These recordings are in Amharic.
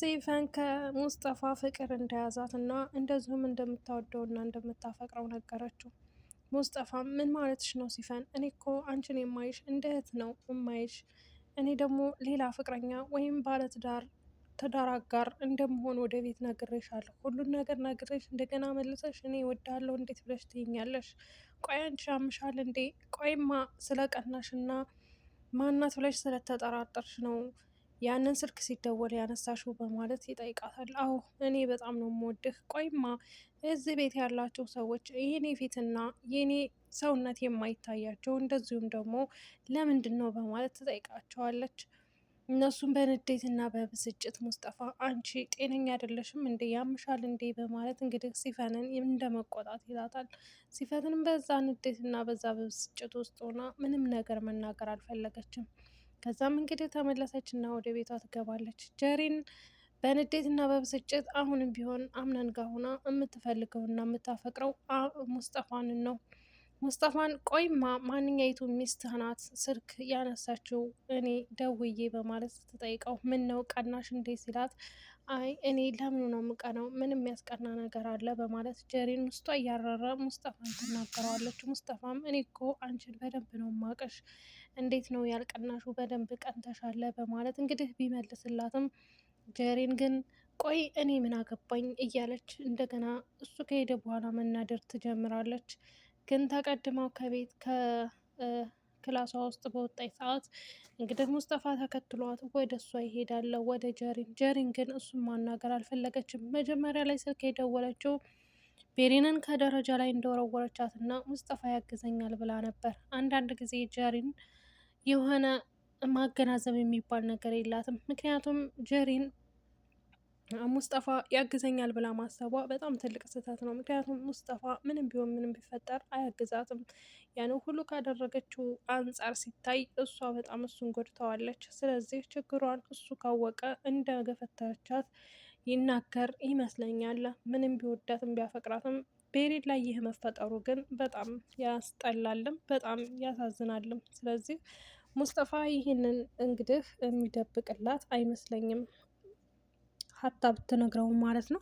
ሲፈን ከሙስጠፋ ፍቅር እንደያዛት እና እንደዚሁም እንደምታወደውና እንደምታፈቅረው ነገረችው። ሙስጠፋ ምን ማለትሽ ነው ሲፈን? እኔ እኮ አንቺን የማይሽ እንደ እህት ነው የማይሽ። እኔ ደግሞ ሌላ ፍቅረኛ ወይም ትዳር አጋር እንደምሆን ወደ ቤት ነግሬሻለሁ። ሁሉን ነገር ነግሬሽ እንደገና መልሰሽ እኔ እወድሃለሁ እንዴት ብለሽ ትይኛለሽ? ቆይ አንቺ ያምሻል እንዴ? ቆይማ ስለቀናሽና ማናት ብለሽ ስለተጠራጠርሽ ነው ያንን ስልክ ሲደወል ያነሳሽው በማለት ይጠይቃታል። አዎ እኔ በጣም ነው የምወድህ። ቆይማ እዚህ ቤት ያላቸው ሰዎች የኔ ፊትና የኔ ሰውነት የማይታያቸው እንደዚሁም ደግሞ ለምንድን ነው በማለት ትጠይቃቸዋለች። እነሱም በንዴትና በብስጭት ሙስጠፋ አንቺ ጤነኛ አይደለሽም እንዴ? ያምሻል እንዴ? በማለት እንግዲህ ሲፈንን እንደ መቆጣት ይላታል። ሲፈንም በዛ ንዴትና በዛ በብስጭት ውስጥ ሆና ምንም ነገር መናገር አልፈለገችም። ከዛም እንግዲህ ተመለሰችና ወደ ቤቷ ትገባለች። ጀሪን በንዴትና በብስጭት አሁንም ቢሆን አምነን ጋ ሆና የምትፈልገውና የምታፈቅረው ሙስጠፋንን ነው። ሙስጠፋን ቆይማ ማንኛይቱ ሚስትህ ናት ስልክ ያነሳችው እኔ ደውዬ በማለት ስትጠይቀው ምን ነው ቀናሽ እንዴ ሲላት፣ አይ እኔ ለምኑ ነው የምቀነው? ምንም ያስቀና ነገር አለ በማለት ጀሪን ውስጧ እያረረ ሙስጠፋን ትናገረዋለች። ሙስጠፋም እኔ እኮ አንቺን በደንብ ነው ማቀሽ፣ እንዴት ነው ያልቀናሹ? በደንብ ቀንተሻለ በማለት እንግዲህ ቢመልስላትም ጀሪን ግን ቆይ እኔ ምን አገባኝ እያለች እንደገና እሱ ከሄደ በኋላ መናደር ትጀምራለች። ግን ተቀድመው ከቤት ከክላሷ ውስጥ በወጣች ሰዓት እንግዲህ ሙስጠፋ ተከትሏት ወደ እሷ ይሄዳል፣ ወደ ጀሪን ግን እሱን ማናገር አልፈለገችም። መጀመሪያ ላይ ስልክ የደወለችው ቤሪንን ከደረጃ ላይ እንደወረወረቻት እና ሙስጠፋ ያግዘኛል ብላ ነበር። አንዳንድ ጊዜ ጀሪን የሆነ ማገናዘብ የሚባል ነገር የላትም። ምክንያቱም ጀሪን ሙስጠፋ ያግዘኛል ብላ ማሰቧ በጣም ትልቅ ስህተት ነው። ምክንያቱም ሙስጠፋ ምንም ቢሆን ምንም ቢፈጠር አያግዛትም። ያን ሁሉ ካደረገችው አንጻር ሲታይ እሷ በጣም እሱን ጎድተዋለች። ስለዚህ ችግሯን እሱ ካወቀ እንደ ገፈተረቻት ይናገር ይመስለኛል። ምንም ቢወዳትም ቢያፈቅራትም ቤሪን ላይ ይህ መፈጠሩ ግን በጣም ያስጠላልም በጣም ያሳዝናልም። ስለዚህ ሙስጠፋ ይህንን እንግዲህ የሚደብቅላት አይመስለኝም፣ ሀታ ብትነግረውም ማለት ነው።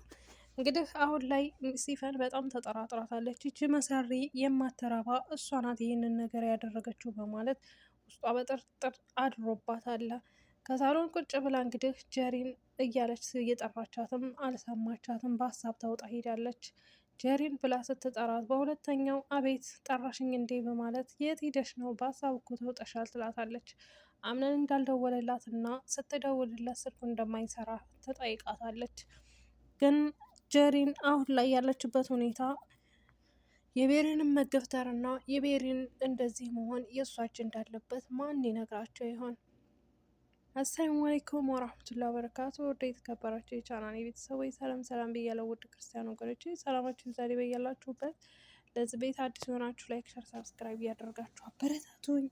እንግዲህ አሁን ላይ ሲፈን በጣም ተጠራጥራታለች። ይቺ መሰሪ የማትረባ እሷ ናት ይህንን ነገር ያደረገችው በማለት ውስጧ በጥርጥር አድሮባታል። ከሳሎን ቁጭ ብላ እንግዲህ ጀሪን እያለች እየጠራቻትም አልሰማቻትም። በሀሳብ ተውጣ ሄዳለች። ጀሪን ብላ ስትጠራት በሁለተኛው አቤት ጠራሽኝ እንዴ በማለት የት ሄደሽ ነው? በሀሳብ እኮ ተውጠሻል ትላታለች። አምነን እንዳልደወለላትና ስትደውልለት ስልኩ እንደማይሰራ ትጠይቃታለች። ግን ጀሪን አሁን ላይ ያለችበት ሁኔታ የቤሪንን መገፍተርና የቤሪን እንደዚህ መሆን የእሷ እጅ እንዳለበት ማን ይነግራቸው ይሆን? አሰላሙ አለይኩም ወራህመቱላሂ ወበረካቱ። ወደ የተከበራችሁ የቻናል የቤተሰቦች ሰላም ሰላም ብያለሁ። ውድ ክርስቲያን ወገኖቼ ሰላማችን ዛሬ በያላችሁበት። ለዚህ ቤት አዲስ የሆናችሁ ላይክ፣ ሸር፣ ሰብስክራይብ እያደረጋችሁ አበረታቱኝ።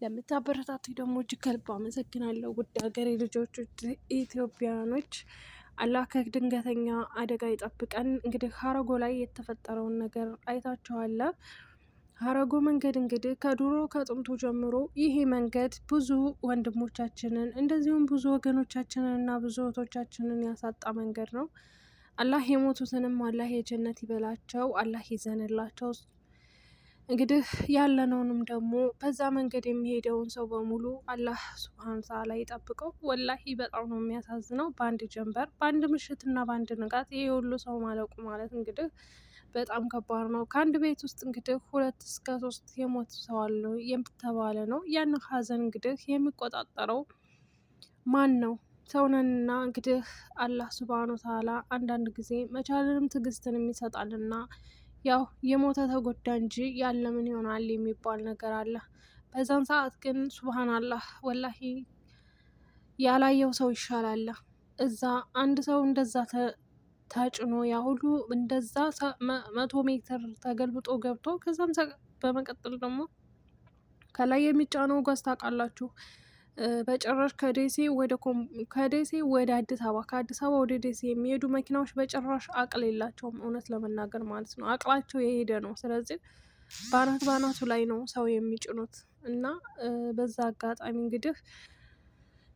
ለምታበረታቱኝ ደግሞ እጅግ ከልብ አመሰግናለሁ። ውድ ሀገሬ ልጆች ኢትዮጵያኖች አላህ ከድንገተኛ አደጋ ይጠብቀን። እንግዲህ ሀረጎ ላይ የተፈጠረውን ነገር አይታችኋል። ሀረጎ መንገድ እንግዲህ ከድሮ ከጥንቱ ጀምሮ ይሄ መንገድ ብዙ ወንድሞቻችንን እንደዚሁም ብዙ ወገኖቻችንን እና ብዙ እህቶቻችንን ያሳጣ መንገድ ነው። አላህ የሞቱትንም አላህ የጀነት ይበላቸው፣ አላህ ይዘንላቸው። እንግዲህ ያለነውንም ደግሞ በዛ መንገድ የሚሄደውን ሰው በሙሉ አላህ ሱብሃነ ተዓላ ይጠብቀው። ወላሂ በጣም ነው የሚያሳዝነው። በአንድ ጀንበር በአንድ ምሽትና በአንድ ንጋት ይሄ ሁሉ ሰው ማለቁ ማለት እንግዲህ በጣም ከባድ ነው። ከአንድ ቤት ውስጥ እንግዲህ 2 እስከ 3 የሞቱ ሰው አለ የተባለ ነው። ያን ሀዘን እንግዲህ የሚቆጣጠረው ማን ነው? ሰውነንና እንግዲህ አላህ ሱብሃነ ተዓላ አንዳንድ ጊዜ መቻልንም ትዕግስትንም ይሰጣልና ያው የሞተ ተጎዳ እንጂ ያለ ምን ይሆናል የሚባል ነገር አለ። በዛን ሰዓት ግን ሱብሃንአላህ ወላሂ ያላየው ሰው ይሻላል። እዛ አንድ ሰው እንደዛ ተጭኖ ያ ሁሉ እንደዛ 100 ሜትር ተገልብጦ ገብቶ ከዛም በመቀጠል ደግሞ ከላይ የሚጫነው ጋዝ ታውቃላችሁ። በጭራሽ ከደሴ ወደ አዲስ አበባ ከአዲስ አበባ ወደ ደሴ የሚሄዱ መኪናዎች በጭራሽ አቅል የላቸውም፣ እውነት ለመናገር ማለት ነው። አቅላቸው የሄደ ነው። ስለዚህ ባናቱ ላይ ነው ሰው የሚጭኑት እና በዛ አጋጣሚ እንግዲህ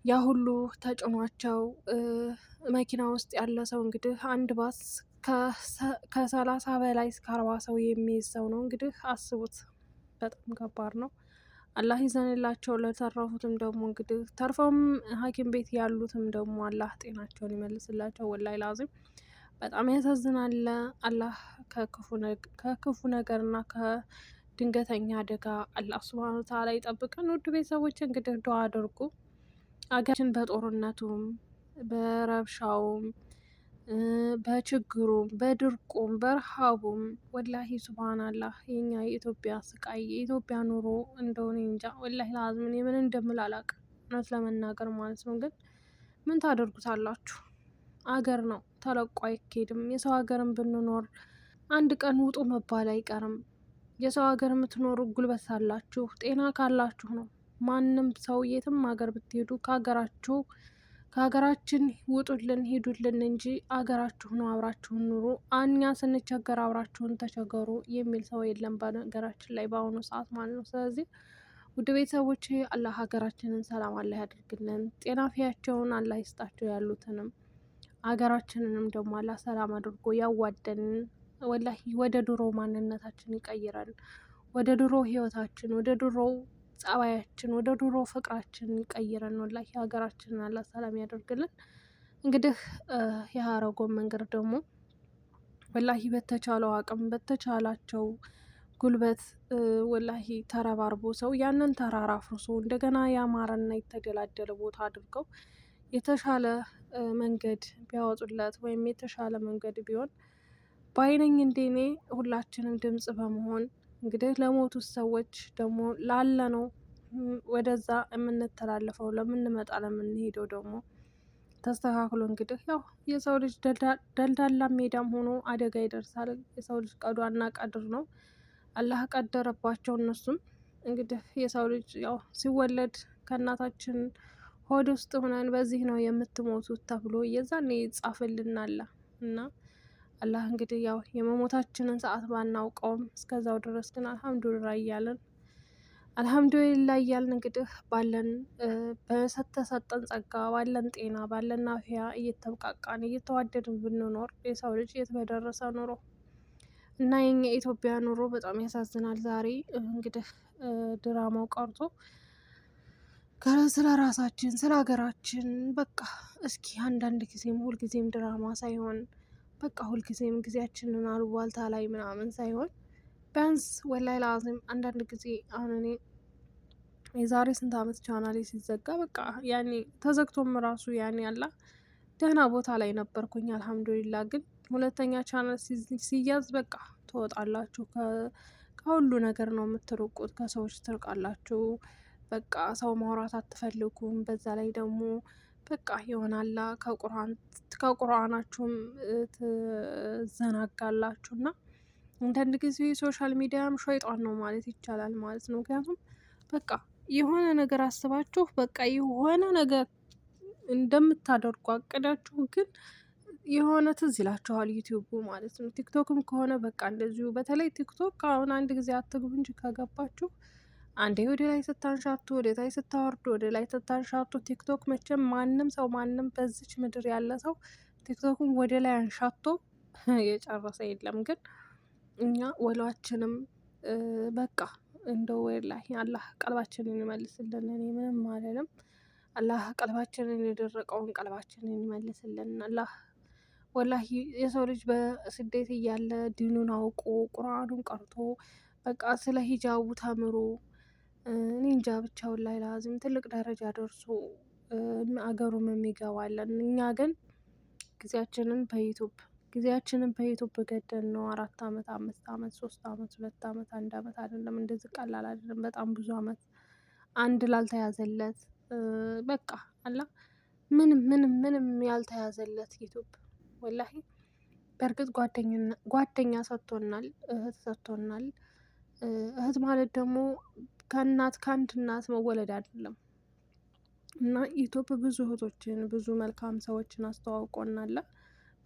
ያ ሁሉ ተጭኗቸው መኪና ውስጥ ያለ ሰው እንግዲህ አንድ ባስ ከ30 በላይ እስከ 40 ሰው የሚይዝ ሰው ነው። እንግዲህ አስቡት፣ በጣም ከባድ ነው። አላህ ይዘንላቸው። ለተረፉትም ደግሞ እንግዲህ ተርፈውም ሐኪም ቤት ያሉትም ደግሞ አላህ ጤናቸውን ይመልስላቸው። ወላይ ላዚም በጣም ያሳዝናል። አላህ ከክፉ ነገርና ከድንገተኛ አደጋ አላህ ሱብሃነሁ ወተዓላ ይጠብቀን። ውድ ቤተሰቦች እንግዲህ ዱዓ አድርጉ። አገራችን በጦርነቱም በረብሻውም በችግሩም በድርቁም በረሃቡም ወላሂ ሱብሃናላህ የኛ የኢትዮጵያ ስቃይ የኢትዮጵያ ኑሮ እንደሆነ እንጃ ወላሂ ላዝምን የምን እንደምል አላቅም፣ እውነት ለመናገር ማለት ነው። ግን ምን ታደርጉታላችሁ? አገር ነው ተለቆ አይኬድም። የሰው ሀገርን ብንኖር አንድ ቀን ውጡ መባል አይቀርም። የሰው ሀገር የምትኖሩ ጉልበት አላችሁ፣ ጤና ካላችሁ ነው። ማንም ሰው የትም ሀገር ብትሄዱ ከሀገራችን ውጡልን ሂዱልን እንጂ አገራችሁ ነው አብራችሁን ኑሩ፣ እኛ ስንቸገር አብራችሁን ተቸገሩ የሚል ሰው የለም በነገራችን ላይ በአሁኑ ሰዓት ማለት ነው። ስለዚህ ውድ ቤተሰቦች አላህ ሀገራችንን ሰላም አላህ ያደርግልን፣ ጤና ፊያቸውን አላህ ይስጣቸው ያሉትንም ሀገራችንንም ደግሞ አላህ ሰላም አድርጎ ያዋደን። ወላሂ ወደ ድሮ ማንነታችን ይቀይራል፣ ወደ ድሮ ህይወታችን፣ ወደ ድሮ ጸባያችን፣ ወደ ድሮ ፍቅራችን ይቀይረን። ወላሂ ሀገራችንን አላህ ሰላም ያደርግልን። እንግዲህ የሀረጎን መንገድ ደግሞ ወላሂ በተቻለው አቅም በተቻላቸው ጉልበት ወላሂ ተረባርቦ ሰው ያንን ተራራ አፍርሶ እንደገና ያማረና የተደላደለ ቦታ አድርገው የተሻለ መንገድ ቢያወጡለት ወይም የተሻለ መንገድ ቢሆን ባይነኝ። እንደኔ ሁላችንም ድምጽ በመሆን እንግዲህ ለሞቱት ሰዎች ደግሞ ላለ ነው ወደዛ የምንተላለፈው ለምንመጣ ለምንሄደው ደግሞ ተስተካክሎ እንግዲህ ያው የሰው ልጅ ደልዳላ ሜዳም ሆኖ አደጋ ይደርሳል። የሰው ልጅ ቀዷና ቀድር ነው። አላህ ቀደረባቸው። እነሱም እንግዲህ የሰው ልጅ ያው ሲወለድ ከእናታችን ሆድ ውስጥ ሆነን በዚህ ነው የምትሞቱት ተብሎ የዛኔ ይጻፍልናል እና አላህ እንግዲህ ያው የመሞታችንን ሰዓት ባናውቀውም እስከዛው ድረስ ግን አልሐምዱሊላህ እያልን እንግዲህ ባለን በተሰጠን ጸጋ ባለን ጤና ባለን አፍያ እየተብቃቃን እየተዋደድን ብንኖር የሰው ልጅ የት በደረሰ ኑሮ እና የኛ የኢትዮጵያ ኑሮ በጣም ያሳዝናል። ዛሬ እንግዲህ ድራማው ቀርቶ ስለ ራሳችን ስለ ሀገራችን በቃ እስኪ አንዳንድ ጊዜም ሁልጊዜም ድራማ ሳይሆን በቃ ሁልጊዜም ጊዜያችንን አሉባልታ ላይ ምናምን ሳይሆን ቢያንስ ወላይ ላዚም አንዳንድ ጊዜ አሁን እኔ የዛሬ ስንት አመት ቻናሌ ሲዘጋ በቃ ያኔ ተዘግቶም ራሱ ያኔ ያላ ደህና ቦታ ላይ ነበርኩኝ አልሐምዱሊላ። ግን ሁለተኛ ቻናል ሲያዝ በቃ ትወጣላችሁ፣ ከሁሉ ነገር ነው የምትርቁት፣ ከሰዎች ትርቃላችሁ። በቃ ሰው ማውራት አትፈልጉም። በዛ ላይ ደግሞ በቃ ይሆናላ ከቁርአናችሁም ትዘናጋላችሁ። እና አንዳንድ ጊዜ ሶሻል ሚዲያም ሸይጧን ነው ማለት ይቻላል ማለት ነው። ምክንያቱም በቃ የሆነ ነገር አስባችሁ በቃ የሆነ ነገር እንደምታደርጉ አቅዳችሁ ግን የሆነ ትዝ ይላችኋል ዩቲዩቡ ማለት ነው። ቲክቶክም ከሆነ በቃ እንደዚሁ። በተለይ ቲክቶክ አሁን አንድ ጊዜ አትግቡ እንጂ ከገባችሁ አንዴ ወደ ላይ ስታንሻቱ ወደ ላይ ስታወርዱ ወደ ላይ ስታንሻቱ ቲክቶክ መቼም ማንም ሰው ማንም በዚች ምድር ያለ ሰው ቲክቶክን ወደ ላይ አንሻቶ የጨረሰ የለም። ግን እኛ ወሏችንም በቃ እንደው ወላሂ አላህ ቀልባችንን ይመልስልን። እኔ ምንም አልልም። አላህ ቀልባችንን የደረቀውን ቀልባችንን ይመልስልን። አላህ ወላሂ የሰው ልጅ በስደት እያለ ዲኑን አውቆ ቁርአኑን ቀርቶ በቃ ስለ ሂጃቡ ተምሮ እኔ እንጃ ብቻ ወላሂ ላዚም ትልቅ ደረጃ ደርሶ አገሩም የሚገባለን። እኛ ግን ጊዜያችንን በዩቱብ ገደል ነው 4 አመት 5 አመት 3 አመት 2 አመት 1 አመት አይደለም። እንደዚህ ቀላል አይደለም። በጣም ብዙ አመት አንድ ላልተያዘለት በቃ አላ ምንም ያልተያዘለት ዩቱብ ወላሂ። በእርግጥ ጓደኛ ሰጥቶናል፣ እህት ሰጥቶናል። እህት ማለት ደግሞ ከአንድ እናት መወለድ አይደለም እና ዩቱብ ብዙ እህቶችን ብዙ መልካም ሰዎችን አስተዋውቆናል።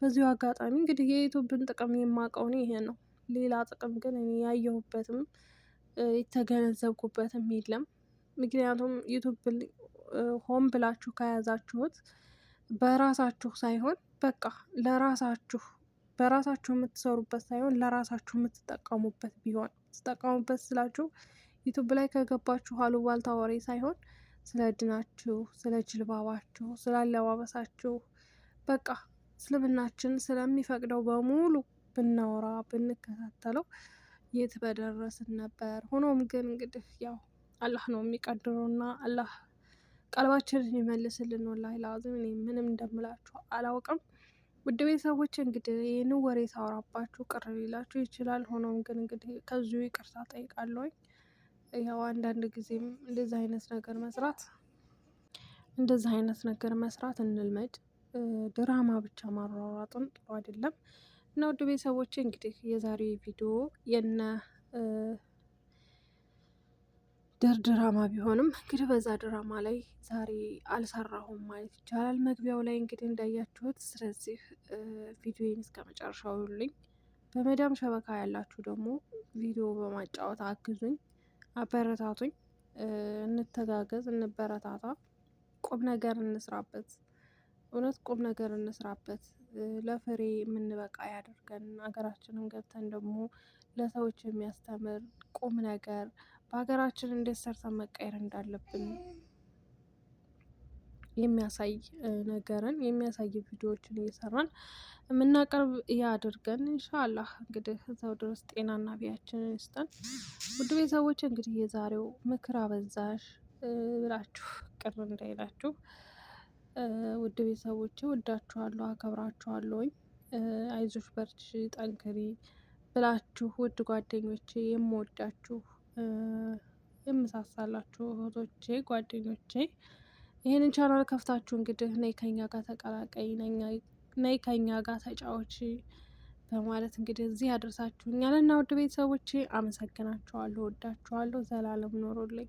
በዚሁ አጋጣሚ እንግዲህ የዩቱብን ጥቅም የማውቀው እኔ ይሄ ነው። ሌላ ጥቅም ግን እኔ ያየሁበትም የተገነዘብኩበትም የለም። ምክንያቱም ዩቱብ ሆን ብላችሁ ከያዛችሁት በራሳችሁ ሳይሆን በቃ ለራሳችሁ በራሳችሁ የምትሰሩበት ሳይሆን ለራሳችሁ የምትጠቀሙበት ቢሆን ትጠቀሙበት ስላችሁ ዩቱብ ላይ ከገባችሁ አሉባልታ ወሬ ሳይሆን ስለ ድናችሁ፣ ስለ ጅልባባችሁ፣ ስለ አለባበሳችሁ በቃ እስልምናችን ስለሚፈቅደው በሙሉ ብናወራ ብንከታተለው የት በደረስን ነበር። ሆኖም ግን እንግዲህ ያው አላህ ነው የሚቀድረውና አላህ ቀልባችንን ይመልስልን። ወላሂ ላዚም እኔ ምንም እንደምላችሁ አላውቅም። ውድ ቤተሰቦች እንግዲህ ይህን ወሬ ሳወራባችሁ ቅር ሊላችሁ ይችላል። ሆኖም ግን እንግዲህ ከዚሁ ይቅርታ ጠይቃለሁኝ። ያው አንዳንድ ጊዜም እንደዚህ አይነት ነገር መስራት እንልመድ። ድራማ ብቻ ማሯሯጥን ጥሩ አይደለም። እና ውድ ቤተሰቦች እንግዲህ የዛሬ ቪዲዮ የነ ድራማ ቢሆንም እንግዲህ በዛ ድራማ ላይ ዛሬ አልሰራሁም ማለት ይቻላል። መግቢያው ላይ እንግዲህ እንዳያችሁት። ስለዚህ ቪዲዮን እስከ መጨረሻው ይሉልኝ። በመዳም ሸበካ ያላችሁ ደግሞ ቪዲዮ በማጫወት አግዙኝ፣ አበረታቱኝ። እንተጋገዝ፣ እንበረታታ፣ ቁም ነገር እንስራበት። እውነት ቁም ነገር እንስራበት። ለፍሬ የምንበቃ ያደርገን። ሀገራችንን ገብተን ደግሞ ለሰዎች የሚያስተምር ቁም ነገር በሀገራችን እንዴት ሰርተን መቀየር እንዳለብን የሚያሳይ ነገርን የሚያሳይ ቪዲዮዎችን እየሰራን የምናቀርብ ያድርገን። ኢንሻአላህ እንግዲህ እዛው ድረስ ጤናና ቢያችንን ይስጠን። ውድ ቤተሰቦች እንግዲህ የዛሬው ምክር አበዛሽ ብላችሁ ቅር እንዳይላችሁ። ውድ ቤተሰቦች ወዳችኋለሁ፣ አከብራችኋለሁኝ። አይዞሽ በርቺ፣ ጠንክሪ ብላችሁ ውድ ጓደኞቼ፣ የምወዳችሁ የምሳሳላችሁ እህቶቼ፣ ጓደኞቼ ይህንን ቻናል ከፍታችሁ እንግዲህ ነይ ከኛ ጋር ተቀላቀይ፣ ነይ ከኛ ጋር ተጫዎች በማለት እንግዲህ እዚህ ያደርሳችሁኛል እና ውድ ቤተሰቦቼ አመሰግናችኋለሁ፣ ወዳችኋለሁ። ዘላለም ኖሮልኝ